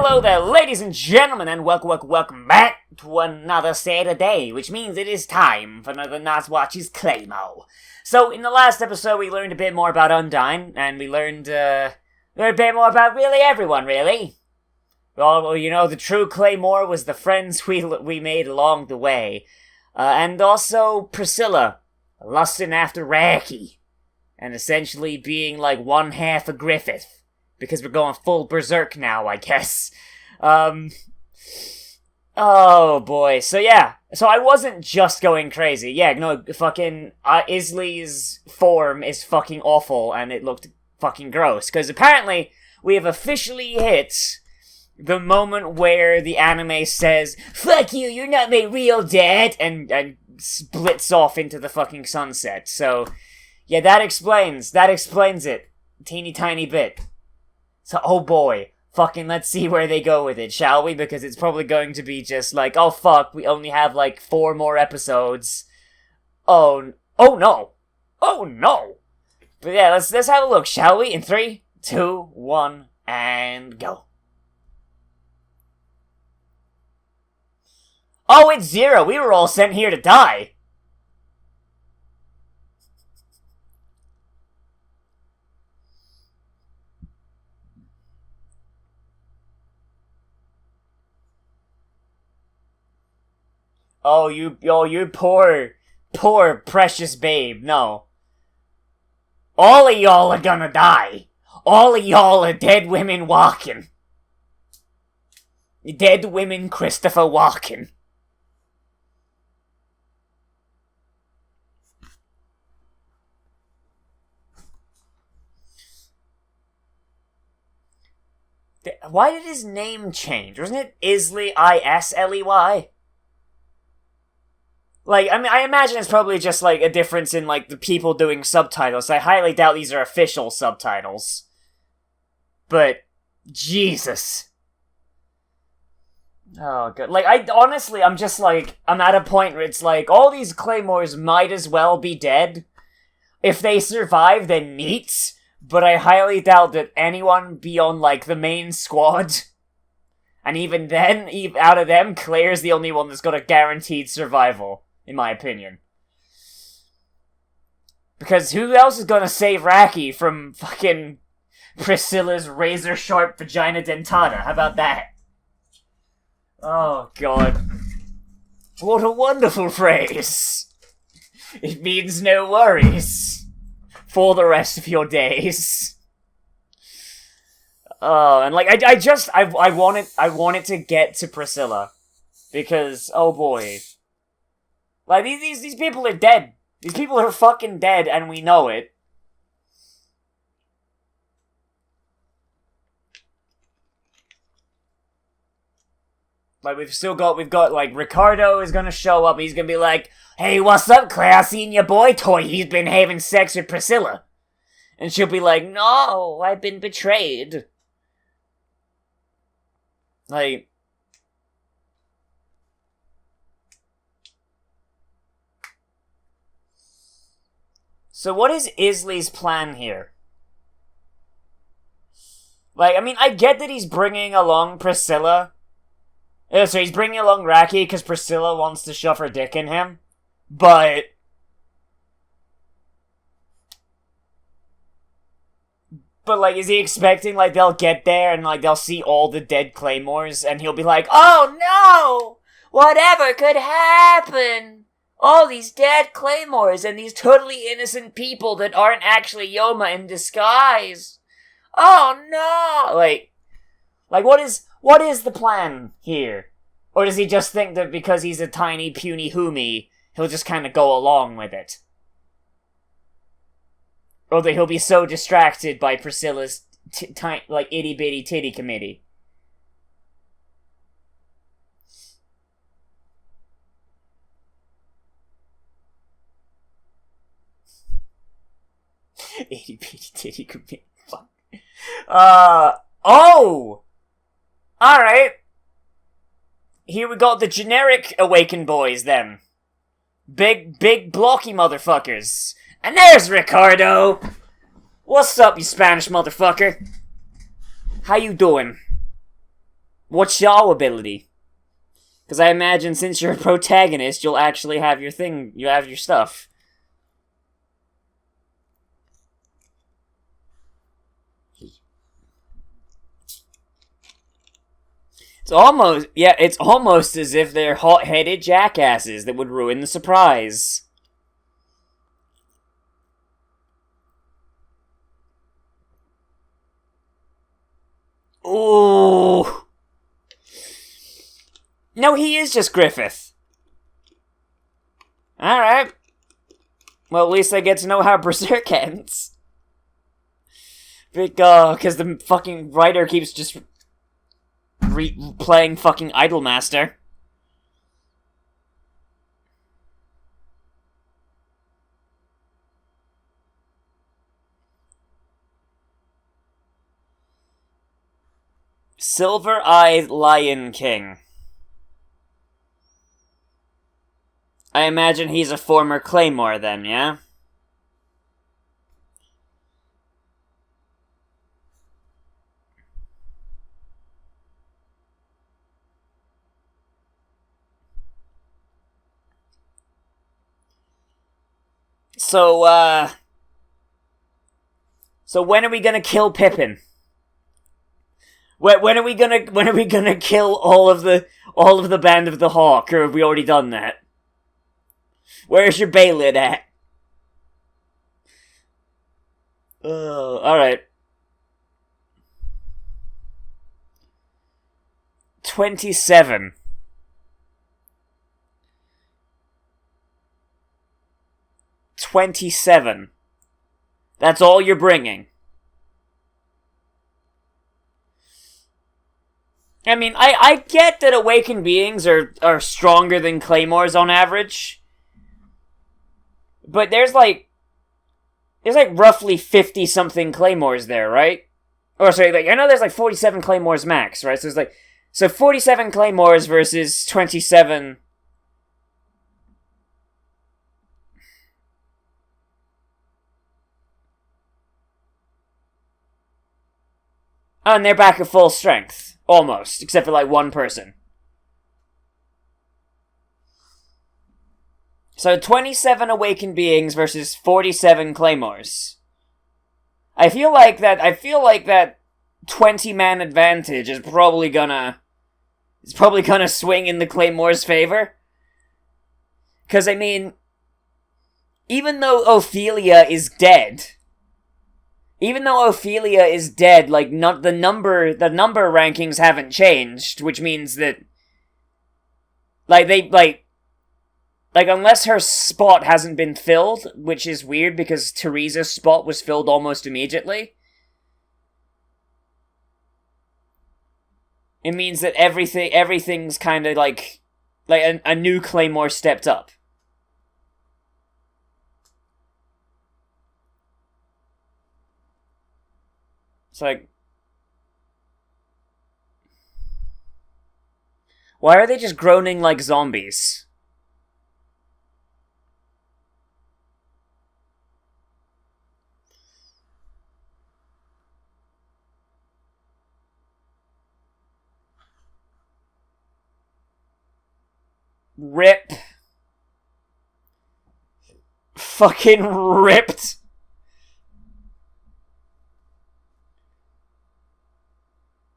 Hello there, ladies and gentlemen, and welcome back to another Saturday, which means it is time for another Nozz Watches Claymore. So, in the last episode, we learned a bit more about Undyne, and we learned a bit more about really everyone, really. Well, you know, the true Claymore was the friends we made along the way. And also Priscilla, lusting after Raki, and essentially being like one half a Griffith. Because we're going full berserk now, I guess. Oh boy. So yeah. So I wasn't just going crazy. Yeah, no, fucking Isley's form is fucking awful and it looked fucking gross. Because apparently we have officially hit the moment where the anime says, "Fuck you, you're not my real dad," and splits off into the fucking sunset. So yeah, that explains it. Teeny tiny bit. So, oh boy, fucking let's see where they go with it, shall we? Because it's probably going to be just like, oh fuck, we only have like 4 more episodes. Oh no. But yeah, let's have a look, shall we? In 3, 2, 1, and go. Oh, it's 0. We were all sent here to die. Oh, you poor, precious babe, no. All of y'all are gonna die. All of y'all are dead women walking. Dead women Christopher Walken. Why did his name change? Wasn't it Isley, Isley? Like, I mean, I imagine it's probably just, like, a difference in, like, the people doing subtitles. I highly doubt these are official subtitles. But, Jesus. Oh, God. Like, I'm just, like, I'm at a point where it's like, all these Claymores might as well be dead. If they survive, then neat. But I highly doubt that anyone beyond, like, the main squad... And even then, out of them, Claire's the only one that's got a guaranteed survival. In my opinion. Because who else is gonna save Raki from fucking Priscilla's razor-sharp vagina dentata? How about that? Oh, God. What a wonderful phrase. It means no worries. For the rest of your days. Oh, and like, I wanted to get to Priscilla. Because, oh boy. Like, these people are dead. These people are fucking dead, and we know it. Like, we've got, like, Ricardo is gonna show up, he's gonna be like, "Hey, what's up, Claire? I seen your boy toy, he's been having sex with Priscilla." And she'll be like, "No, I've been betrayed." Like... So what is Isley's plan here? Like, I mean, I get that he's bringing along Priscilla. So he's bringing along Raki because Priscilla wants to shove her dick in him. But... But, like, is he expecting, like, they'll get there and, like, they'll see all the dead Claymores and he'll be like, "Oh no! Whatever could happen? All these dead Claymores and these totally innocent people that aren't actually Yoma in disguise. Oh no!" Like what is the plan here? Or does he just think that because he's a tiny, puny hoomie, he'll just kind of go along with it? Or that he'll be so distracted by Priscilla's like itty-bitty titty committee? Itty-bitty titty committee. Fuck. Oh! Alright. Here we got the generic Awakened boys, then. Big, blocky motherfuckers. And there's Ricardo! What's up, you Spanish motherfucker? How you doing? What's your ability? Because I imagine since you're a protagonist, you'll actually have your thing, you have your stuff. It's almost as if they're hot-headed jackasses that would ruin the surprise. Ooh. No, he is just Griffith. Alright. Well, at least I get to know how Berserk ends. Because the fucking writer keeps just playing fucking Idolmaster. Silver-Eyed Lion King. I imagine he's a former Claymore then, yeah? So when are we gonna kill Pippin? When are we gonna kill all of the Band of the Hawk, or have we already done that? Where's your Baylid at? Alright. 27. 27. That's all you're bringing. I mean, I get that awakened beings are stronger than claymores on average. But there's like roughly 50-something claymores there, right? Or sorry, I know there's 47 claymores max, right? So 47 claymores versus 27. Oh, and they're back at full strength. Almost. Except for one person. So 27 awakened beings versus 47 claymores. I feel like that 20-man advantage is probably gonna swing in the claymore's favor. Cause I mean, even though Ophelia is dead, the number rankings haven't changed, which means that unless her spot hasn't been filled, which is weird because Teresa's spot was filled almost immediately. It means that everything's kind of like a new Claymore stepped up. It's like, why are they just groaning like zombies? Rip. Fucking ripped.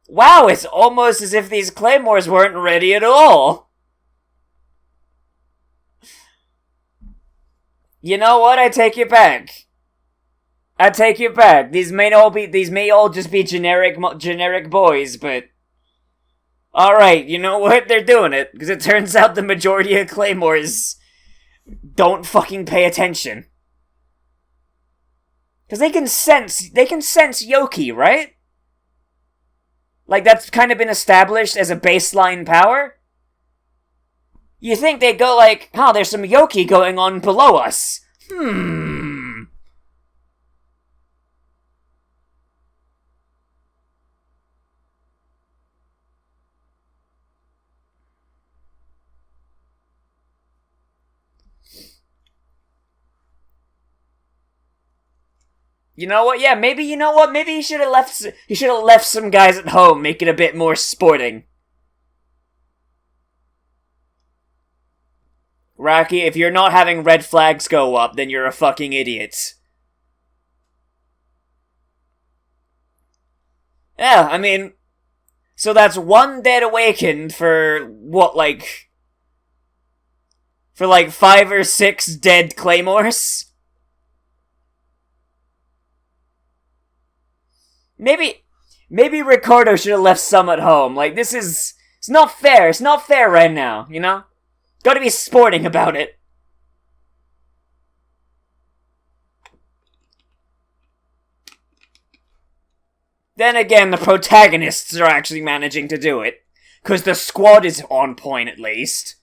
Wow, it's almost as if these claymores weren't ready at all. You know what? I take it back. These may all just be generic boys, but alright, you know what? They're doing it. Because it turns out the majority of claymores don't fucking pay attention. Because they can sense Yoki, right? That's kind of been established as a baseline power? You think they'd go there's some Yoki going on below us. You know what? Yeah, maybe he should have left some guys at home, make it a bit more sporting. Rocky, if you're not having red flags go up, then you're a fucking idiot. Yeah, I mean... So that's one dead awakened for, what, like... For, like, 5 or 6 dead Claymores? Maybe Ricardo should have left some at home. Like, this is... It's not fair. It's not fair right now, you know? Gotta be sporting about it. Then again, the protagonists are actually managing to do it. Because the squad is on point, at least.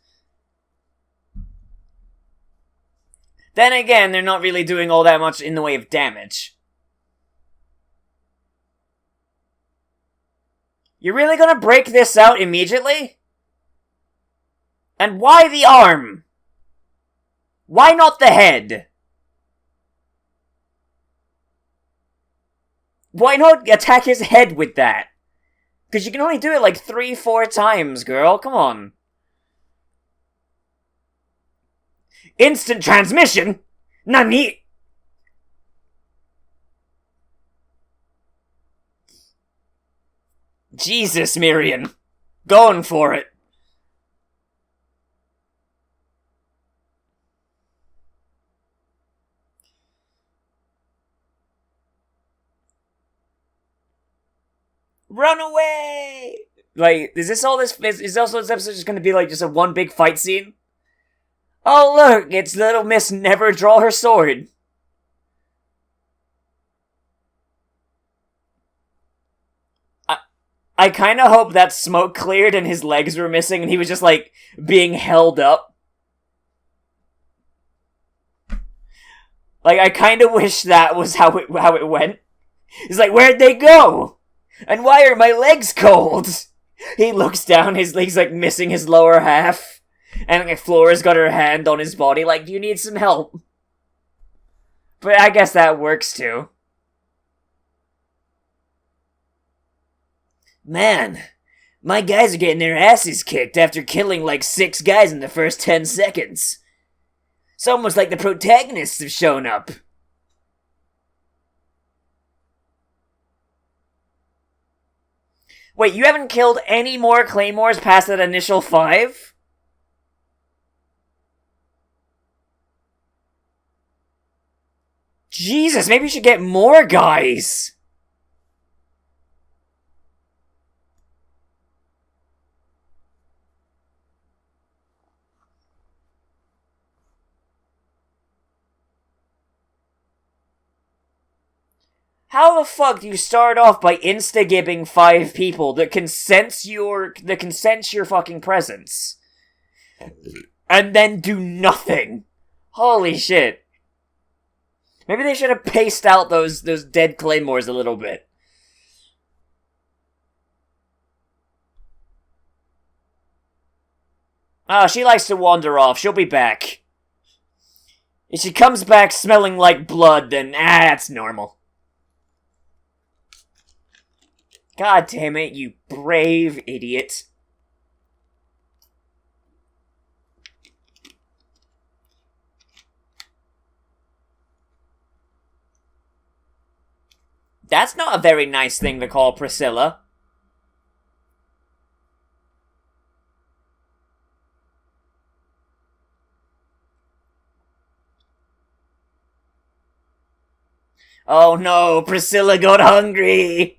Then again, they're not really doing all that much in the way of damage. You're really gonna break this out immediately? And why the arm? Why not the head? Why not attack his head with that? Because you can only do it like 3-4 times, girl. Come on. Instant transmission? Nani? Jesus, Miriam. Going for it. Run away! Like, is this episode just gonna be like just a one big fight scene? Oh look, it's little Miss Never Draw Her Sword. I kinda hope that smoke cleared and his legs were missing and he was just like being held up. Like, I kinda wish that was how it went. He's like, where'd they go? And why are my legs cold? He looks down, his legs like missing his lower half. And like, Flora's got her hand on his body like, do you need some help? But I guess that works too. Man, my guys are getting their asses kicked after killing like 6 guys in the first 10 seconds. It's almost like the protagonists have shown up. Wait, you haven't killed any more Claymores past that initial 5? Jesus, maybe you should get more guys! How the fuck do you start off by insta-gibbing 5 people that can sense your fucking presence? And then do nothing? Holy shit. Maybe they should have paced out those dead Claymores a little bit. Ah, she likes to wander off. She'll be back. If she comes back smelling like blood, then that's normal. God damn it, you brave idiot. That's not a very nice thing to call Priscilla. Oh no, Priscilla got hungry!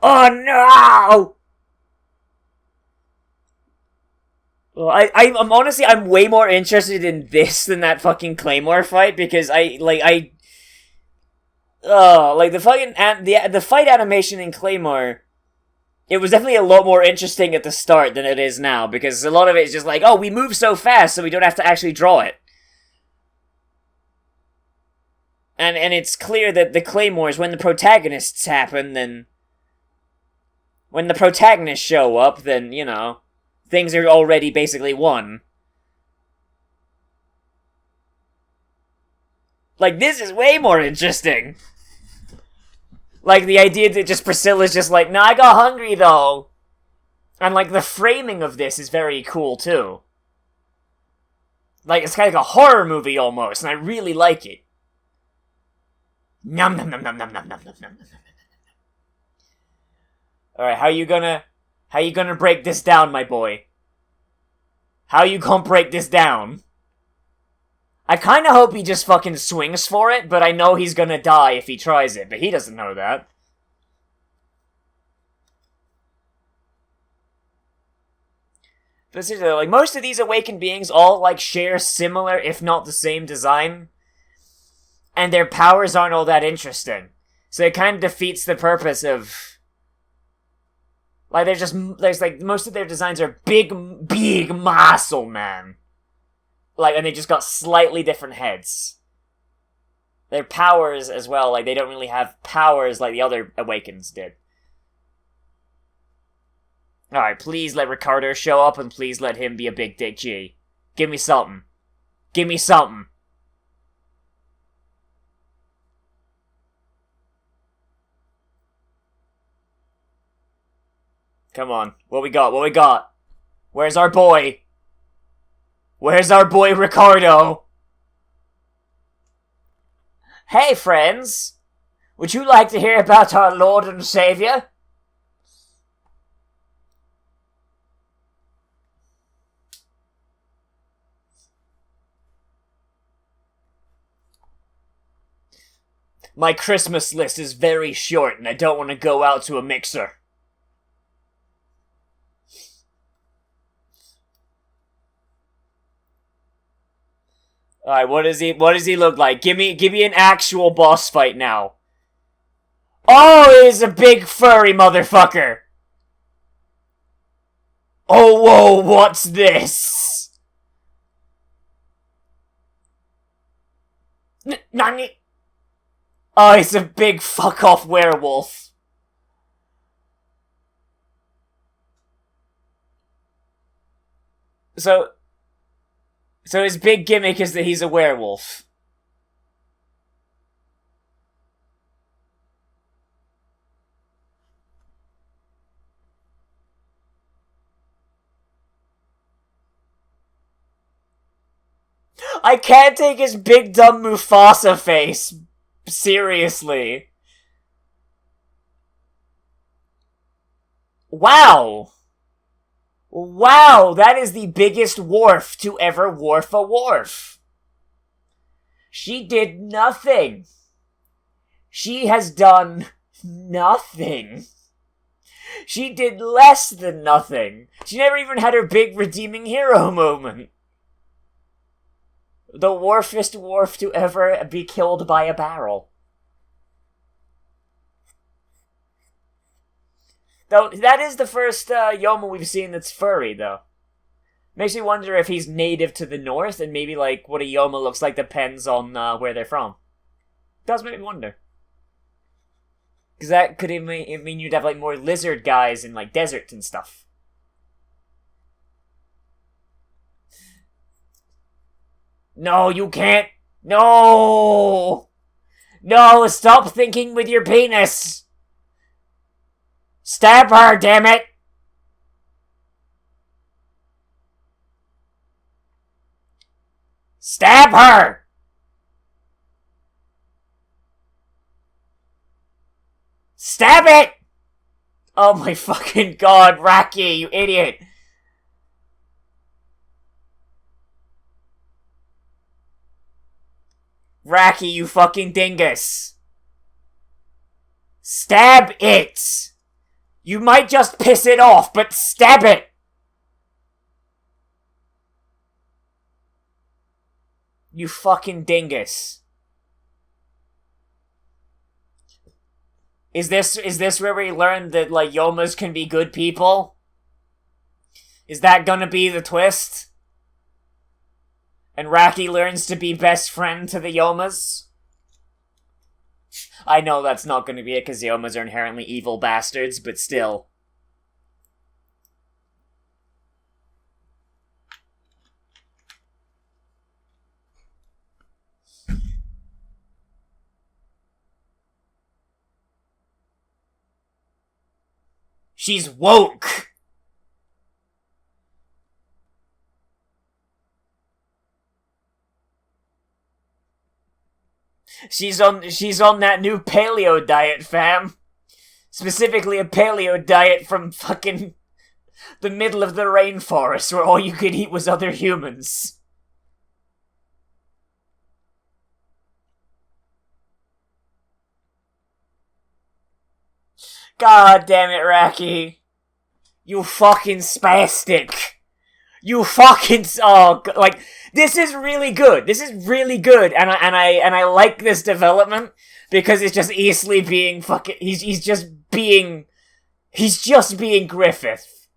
Oh no! Well, I'm honestly, I'm way more interested in this than that fucking Claymore fight, because the fight animation in Claymore, it was definitely a lot more interesting at the start than it is now, because a lot of it is just like, oh, we move so fast so we don't have to actually draw it. And it's clear that the Claymores, when the protagonists happen, then... When the protagonists show up, then, you know, things are already basically won. Like, this is way more interesting! Like, the idea that just Priscilla's just like, nah, I got hungry, though! And, like, the framing of this is very cool, too. Like, it's kind of like a horror movie almost, and I really like it. Nom nom nom nom nom nom nom nom nom. Alright, how you gonna break this down, my boy? How you gonna break this down? I kinda hope he just fucking swings for it, but I know he's gonna die if he tries it, but he doesn't know that. But seriously, like, most of these awakened beings all, like, share similar, if not the same design. And their powers aren't all that interesting. So it kind of defeats the purpose of... Like, most of their designs are big muscle, man. Like, and they just got slightly different heads. Their powers, as well, like, they don't really have powers like the other Awakens did. Alright, please let Ricardo show up, and please let him be a big dick G. Give me something. Give me something. Come on. What we got? What we got? Where's our boy? Where's our boy Ricardo? Hey, friends! Would you like to hear about our Lord and Savior? My Christmas list is very short and I don't want to go out to a mixer. Alright, what does he look like? Give me an actual boss fight now. Oh, he's a big furry motherfucker! Oh, whoa, what's this? Nani? Oh, he's a big fuck-off werewolf. So his big gimmick is that he's a werewolf. I can't take his big dumb Mufasa face seriously. Wow. Wow, that is the biggest wharf to ever wharf a wharf. She did nothing. She has done nothing. She did less than nothing. She never even had her big redeeming hero moment. The wharfest wharf to ever be killed by a barrel. Though, that is the first Yoma we've seen that's furry, though. Makes me wonder if he's native to the north, and maybe, like, what a Yoma looks like depends on where they're from. Does make me wonder. Because that could mean you'd have, like, more lizard guys in, like, deserts and stuff. No, you can't! No! No, stop thinking with your penis! Stab her, damn it! Stab her! Stab it! Oh my fucking god, Raki, you idiot! Raki, you fucking dingus! Stab it! You might just piss it off, but stab it! You fucking dingus. Is this where we learned that, like, Yomas can be good people? Is that gonna be the twist? And Raki learns to be best friend to the Yomas? I know that's not gonna be it, because Yomas are inherently evil bastards, but still. She's woke! She's on that new paleo diet, fam. Specifically a paleo diet from fucking the middle of the rainforest where all you could eat was other humans. God damn it, Raki. You fucking spastic. You fucking this is really good. This is really good, and I like this development because it's just easily being fucking. He's just being Griffith.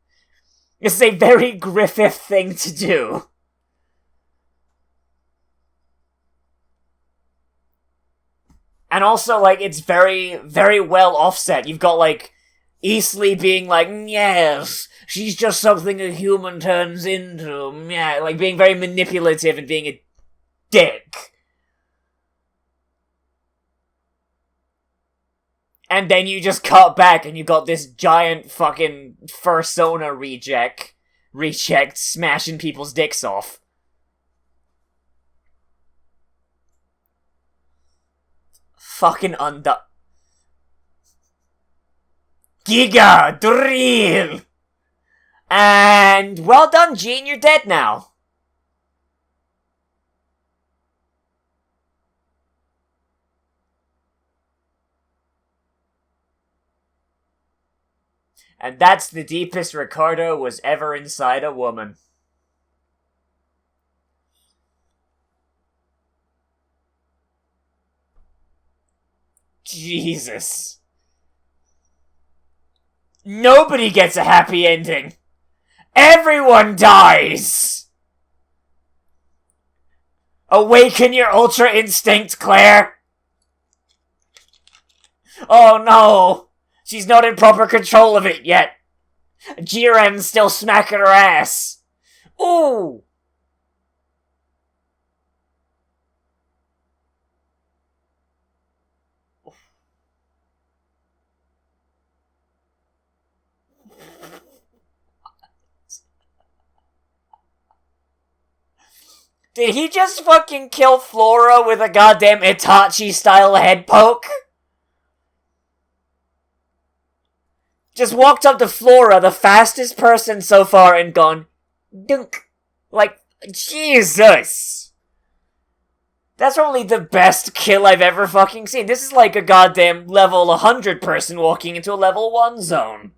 This is a very Griffith thing to do. And also, like, it's very, very well offset. You've got, like, Eastleigh being like, yes, she's just something a human turns into. Yeah, like, being very manipulative and being a dick. And then you just cut back and you got this giant fucking fursona reject smashing people's dicks off. Fucking Giga Drill! And well done, Gene, you're dead now. And that's the deepest Ricardo was ever inside a woman. Jesus. Nobody gets a happy ending. Everyone dies. Awaken your ultra instinct, Claire. Oh no. She's not in proper control of it yet. Jiren's still smacking her ass. Ooh. Did he just fucking kill Flora with a goddamn Itachi-style head poke? Just walked up to Flora, the fastest person so far, and gone, dunk. Like, Jesus! That's probably the best kill I've ever fucking seen. This is like a goddamn level 100 person walking into a level 1 zone.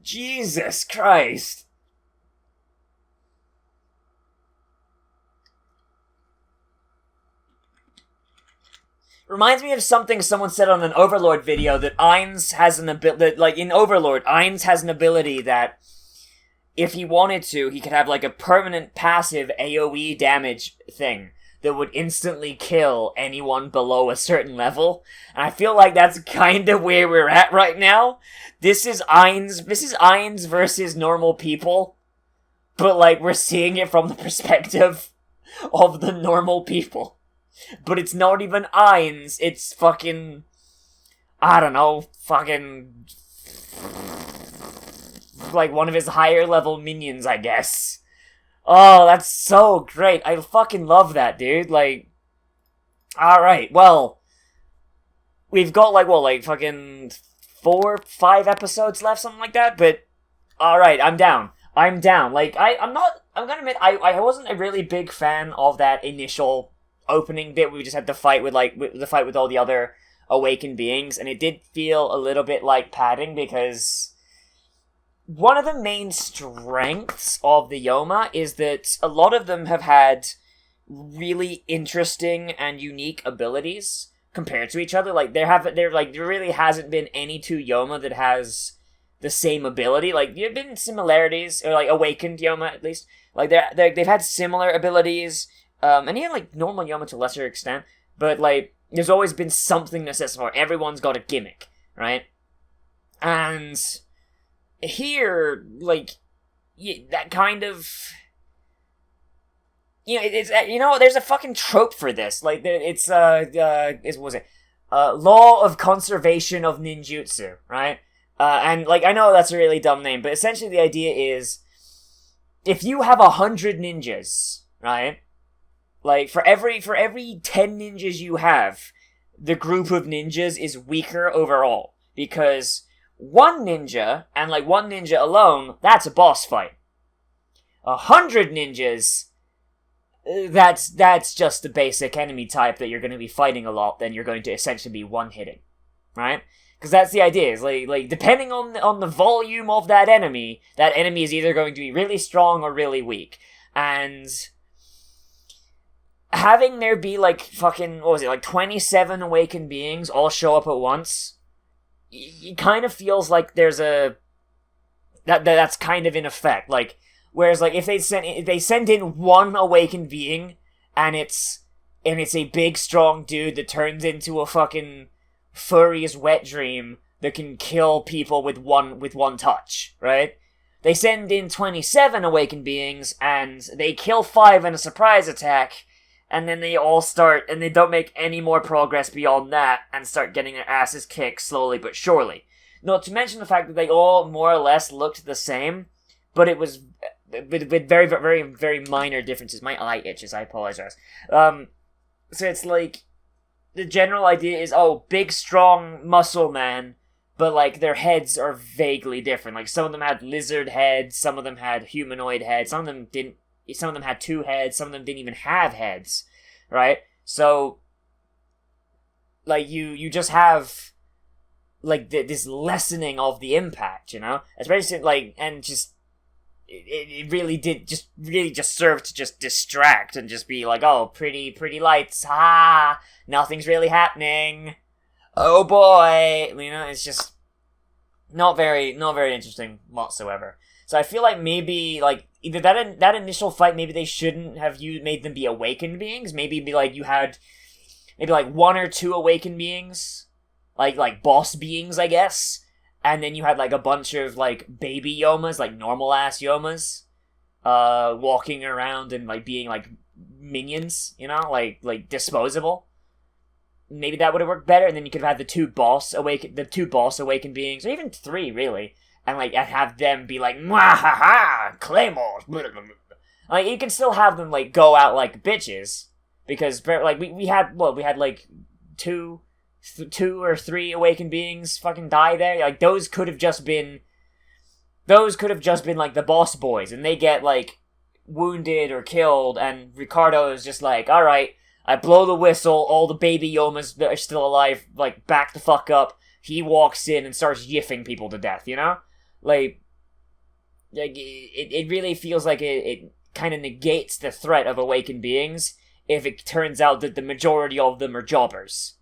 Jesus Christ. Reminds me of something someone said on an Overlord video, that Ainz has an ability, like in Overlord, Ainz has an ability that if he wanted to, he could have like a permanent passive AoE damage thing that would instantly kill anyone below a certain level. And I feel like that's kind of where we're at right now. This is Ainz versus normal people, but like we're seeing it from the perspective of the normal people. But it's not even Ainz, it's fucking, I don't know, fucking, like one of his higher level minions, I guess. Oh, that's so great. I fucking love that, dude. Like, alright, well, we've got like fucking 4-5 episodes left, something like that, but alright, I'm down. Like, I'm gonna admit, I wasn't a really big fan of that initial opening bit. We just had to fight with all the other awakened beings, and it did feel a little bit like padding, because one of the main strengths of the Yoma is that a lot of them have had really interesting and unique abilities compared to each other. Like there really hasn't been any two Yoma that has the same ability. Like there have been similarities, or like awakened Yoma at least. Like they've had similar abilities. And even, like, normal Yoma to a lesser extent, but, like, there's always been something that sets apart. Everyone's got a gimmick, right? And here, like, that kind of, there's a fucking trope for this. Like, Law of Conservation of Ninjutsu, right? And, like, I know that's a really dumb name, but essentially the idea is, if you have 100 ninjas, right? Like, for every 10 ninjas you have, the group of ninjas is weaker overall. Because one ninja, and like one ninja alone, that's a boss fight. 100 ninjas, that's just the basic enemy type that you're going to be fighting a lot, then you're going to essentially be one-hitting. Right? Because that's the idea, is like depending on the volume of that enemy is either going to be really strong or really weak. And having there be like fucking, what was it, like 27 awakened beings all show up at once, it kind of feels like there's that's kind of in effect. Like, whereas like if they send in one awakened being and it's a big strong dude that turns into a fucking furry's wet dream that can kill people with one touch, right? They send in 27 awakened beings and they kill 5 in a surprise attack, and then they all start, and they don't make any more progress beyond that, and start getting their asses kicked slowly but surely. Not to mention the fact that they all more or less looked the same, but it was with very, very, very minor differences. My eye itches, I apologize. So it's like, the general idea is, big, strong, muscle man, but, like, their heads are vaguely different. Like, some of them had lizard heads, some of them had humanoid heads, some of them didn't, some of them had 2 heads, some of them didn't even have heads, right? So, like, you just have, like, this lessening of the impact, you know? Especially, like, and just, it really did just serve to just distract and just be like, oh, pretty lights, nothing's really happening, oh boy, you know, it's just not very interesting whatsoever. So I feel like maybe, like, either that initial fight, maybe they shouldn't have made them be awakened beings, maybe be like, you had, maybe like 1 or 2 awakened beings, like boss beings, I guess, and then you had, like, a bunch of, like, baby Yomas, like, normal-ass Yomas, walking around and, like, being, like, minions, you know? Like, disposable. Maybe that would have worked better, and then you could have had the two boss awakened beings, or even 3, really, and, like, have them be like, mwahaha, Claymore, like, you can still have them, like, go out like bitches, because, like, we had, like, 2 or 3 awakened beings fucking die there. Like, those could have just been like the boss boys, and they get like wounded or killed, and Ricardo is just like, alright, I blow the whistle, all the baby Yomas that are still alive, like, back the fuck up. He walks in and starts yiffing people to death, you know? Like it really feels like it kind of negates the threat of awakened beings if it turns out that the majority of them are jobbers.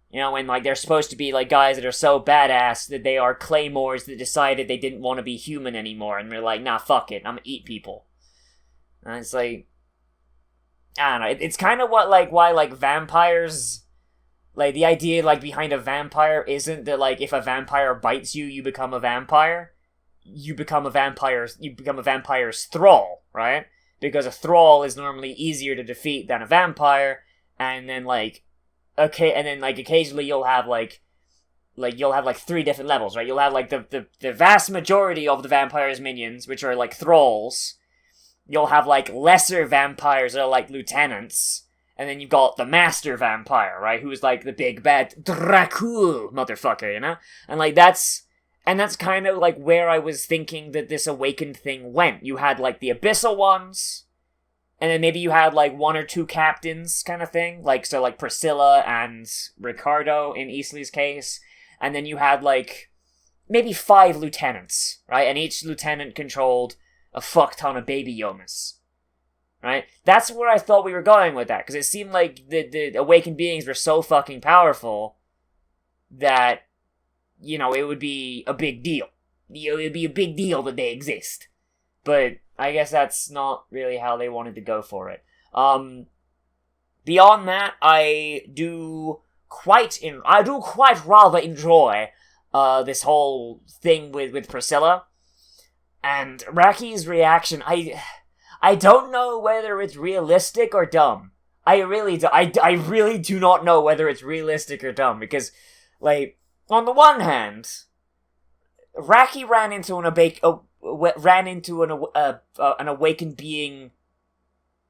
You know, when, like, they're supposed to be, like, guys that are so badass that they are Claymores that decided they didn't want to be human anymore, and they're like, nah, fuck it, I'm gonna eat people. And it's like, I don't know, it's kind of why, like, vampires, like, the idea, like, behind a vampire isn't that, like, if a vampire bites you, you become a vampire. You become a vampire's thrall, right? Because a thrall is normally easier to defeat than a vampire, and then, like, okay, and then, like, occasionally you'll have 3 different levels, right? You'll have, like, the vast majority of the vampire's minions, which are, like, thralls. You'll have, like, lesser vampires that are, like, lieutenants. And then you've got the master vampire, right? Who's, like, the big bad Dracul motherfucker, you know? And, like, that's kind of, like, where I was thinking that this awakened thing went. You had, like, the abyssal ones, and then maybe you had, like, 1 or 2 captains kind of thing. Like, so, like, Priscilla and Ricardo in Easley's case. And then you had, like, maybe 5 lieutenants, right? And each lieutenant controlled a fuck ton of baby Yomas, right? That's where I thought we were going with that, because it seemed like the awakened beings were so fucking powerful that, you know, it would be a big deal. It would be a big deal that they exist. But I guess that's not really how they wanted to go for it. Beyond that, I do quite rather enjoy this whole thing with Priscilla. And Raki's reaction, I don't know whether it's realistic or dumb. I really do not know whether it's realistic or dumb, because, like, on the one hand, Raki ran into an awakened being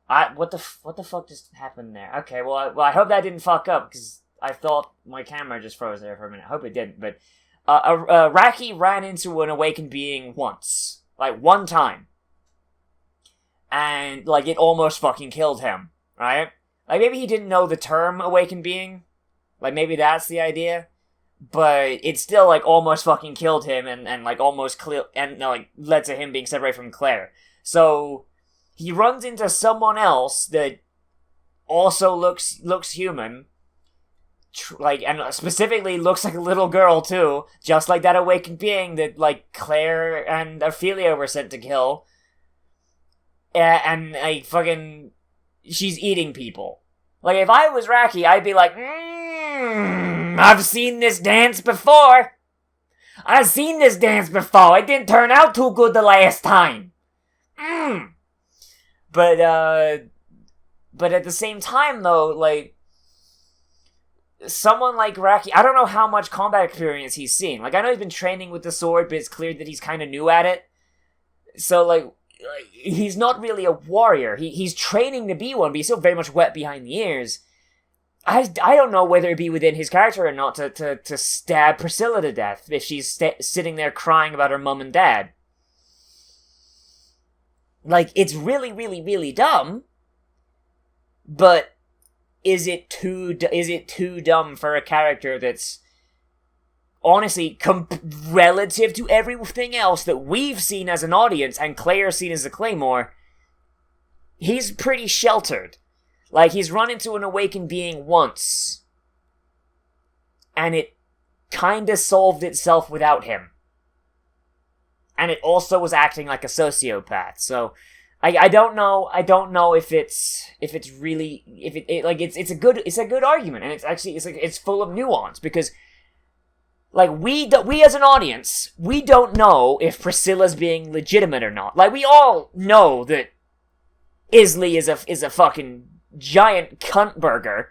What the fuck just happened there? Okay, well, I hope that didn't fuck up, because I thought my camera just froze there for a minute. I hope it didn't, but Raki ran into an awakened being once. Like, one time. And, like, it almost fucking killed him, right? Like, maybe he didn't know the term awakened being. Like, maybe that's the idea. But it still, like, almost fucking killed him and like, almost like, led to him being separated from Claire. So, he runs into someone else that also looks human. Like, and specifically looks like a little girl, too. Just like that awakened being that, like, Claire and Ophelia were sent to kill. And, like, fucking... she's eating people. Like, if I was Raki, I'd be like, I've seen this dance before. I've seen this dance before. It didn't turn out too good the last time. But at the same time, though, like, someone like Raki, I don't know how much combat experience he's seen. Like, I know he's been training with the sword, but it's clear that he's kind of new at it. So, like, he's not really a warrior. He's training to be one, but he's still very much wet behind the ears. I don't know whether it be within his character or not to stab Priscilla to death if she's sitting there crying about her mum and dad. Like, it's really, really, really dumb, but is it too dumb for a character that's honestly relative to everything else that we've seen as an audience and Claire's seen as a Claymore? He's pretty sheltered. Like, he's run into an awakened being once, and it kinda solved itself without him. And it also was acting like a sociopath, so I don't know if it's really it's a good argument, and it's full of nuance, because like we as an audience, we don't know if Priscilla's being legitimate or not. Like, we all know that Isley is a fucking giant cunt burger.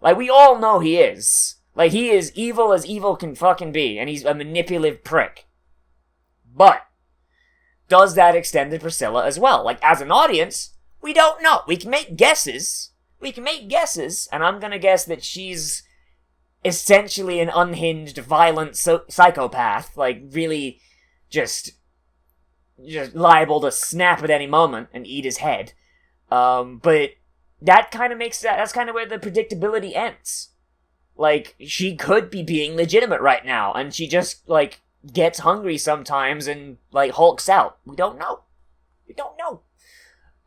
Like, we all know he is. Like, he is evil as evil can fucking be, and he's a manipulative prick. But does that extend to Priscilla as well? Like, as an audience, we don't know. We can make guesses. And I'm gonna guess that she's essentially an unhinged, violent psychopath. Like, really just liable to snap at any moment and eat his head. But that kind of that's kind of where the predictability ends. Like, she could be being legitimate right now, and she just, like, gets hungry sometimes and, like, hulks out. We don't know.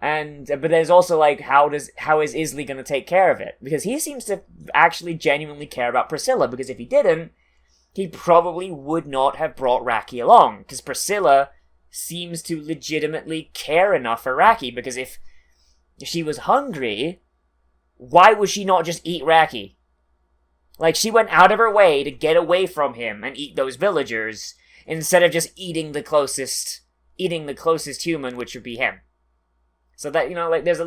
But there's also, like, how is Isley gonna take care of it? Because he seems to actually genuinely care about Priscilla, because if he didn't, he probably would not have brought Raki along, because Priscilla seems to legitimately care enough for Raki, because if she was hungry, why would she not just eat Raki? Like, she went out of her way to get away from him and eat those villagers, instead of just eating the closest human, which would be him. So that, you know, like, there's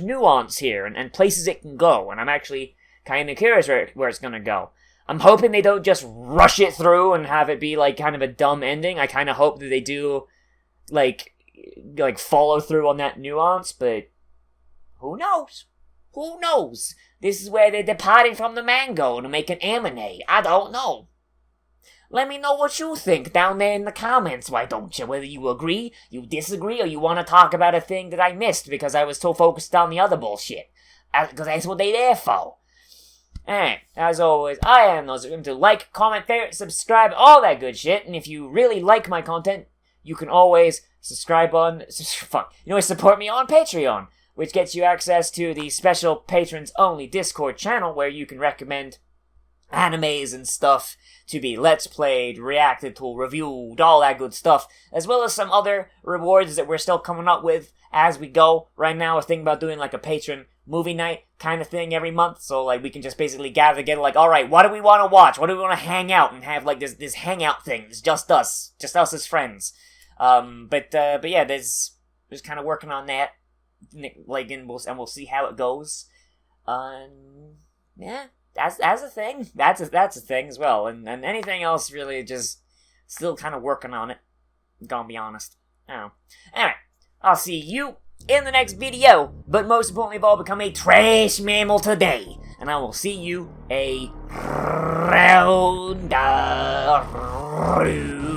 nuance here, and places it can go, and I'm actually kind of curious where it's gonna go. I'm hoping they don't just rush it through and have it be, like, kind of a dumb ending. I kind of hope that they do, like, follow through on that nuance, but who knows? This is where they're departing from the mango to make an anime. I don't know. Let me know what you think down there in the comments, why don't you? Whether you agree, you disagree, or you want to talk about a thing that I missed because I was too focused on the other bullshit. Because that's what they're there for. Alright, as always, I am Nozz. Remember to like, comment, favorite, subscribe, all that good shit. And if you really like my content, you can always support me on Patreon, which gets you access to the special patrons-only Discord channel where you can recommend animes and stuff to be let's played, reacted to, reviewed, all that good stuff, as well as some other rewards that we're still coming up with as we go. Right now, we're thinking about doing like a patron movie night kind of thing every month, so like we can just basically gather together, like, alright, what do we want to watch? What do we want to hang out and have like this hangout thing? It's just us as friends. But yeah, there's kind of working on that. Like, and we'll see how it goes. Yeah, that's a thing. That's a thing as well. And anything else, really, just still kind of working on it. Gonna be honest. I don't know. Anyway, I'll see you in the next video. But most importantly of all, become a trash mammal today. And I will see you around the road.